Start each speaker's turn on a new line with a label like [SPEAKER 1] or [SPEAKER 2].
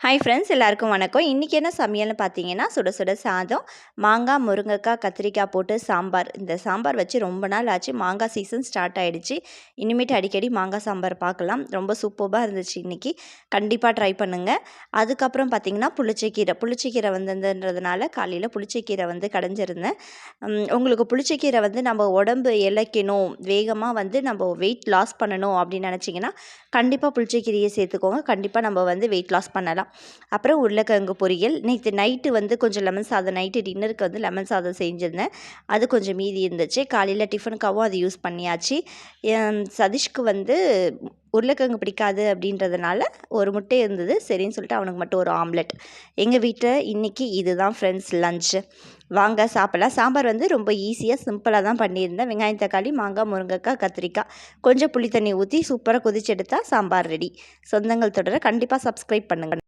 [SPEAKER 1] Hi friends, எல்லாருக்கும் வணக்கம். இன்றைக்கி என்ன சமையல்னு பார்த்தீங்கன்னா, சுட சுட சாதம், மாங்காய், முருங்கைக்காய், கத்திரிக்காய் போட்டு சாம்பார். இந்த சாம்பார் வச்சு ரொம்ப நாள் ஆச்சு. மாங்காய் சீசன் ஸ்டார்ட் ஆகிடுச்சு. இனிமேட்டு அடிக்கடி மாங்காய் சாம்பார் பார்க்கலாம். ரொம்ப சூப்பராக இருந்துச்சு இன்றைக்கி. கண்டிப்பாக ட்ரை பண்ணுங்கள். அதுக்கப்புறம் பார்த்திங்கன்னா புளிச்சக்கீரை வந்ததுன்றதுனால காலையில் புளிச்சக்கீரை கடைஞ்சிருந்தேன். உங்களுக்கு புளிச்சக்கீரை நம்ம உடம்பு இளைக்கணும், வேகமாக நம்ம வெயிட் லாஸ் பண்ணணும் அப்படின்னு நினச்சிங்கன்னா கண்டிப்பாக புளிச்சக்கீரையை சேர்த்துக்கோங்க. கண்டிப்பாக நம்ம வெயிட் லாஸ் பண்ணலாம். அப்புறம் உருளைக்கிழங்கு பொரியல். நேற்று நைட்டு கொஞ்சம் லெமன் சாதம், நைட்டு டின்னருக்கு லெமன் சாதம் செஞ்சுருந்தேன். அது கொஞ்சம் மீதி இருந்துச்சு. காலையில் டிஃபனுக்காகவும் அது யூஸ் பண்ணியாச்சு. சதீஷ்க்கு உருளைக்கிழங்கு பிடிக்காது அப்படின்றதுனால ஒரு முட்டை இருந்தது. சரின்னு சொல்லிட்டு அவனுக்கு மட்டும் ஒரு ஆம்லெட். எங்கள் வீட்டில் இன்றைக்கி இதுதான் ஃப்ரெண்ட்ஸ் லஞ்சு. வாங்க சாப்பிடலாம். சாம்பார் ரொம்ப ஈஸியாக சிம்பிளாக தான் பண்ணியிருந்தேன். வெங்காயம், தக்காளி, மாங்காய், முருங்கைக்காய், கத்திரிக்காய், கொஞ்சம் புளி தண்ணி ஊற்றி சூப்பராக கொதிச்செடுத்தால் சாம்பார் ரெடி. சொந்தங்கள் தொடர கண்டிப்பாக சப்ஸ்கிரைப் பண்ணுங்கள்.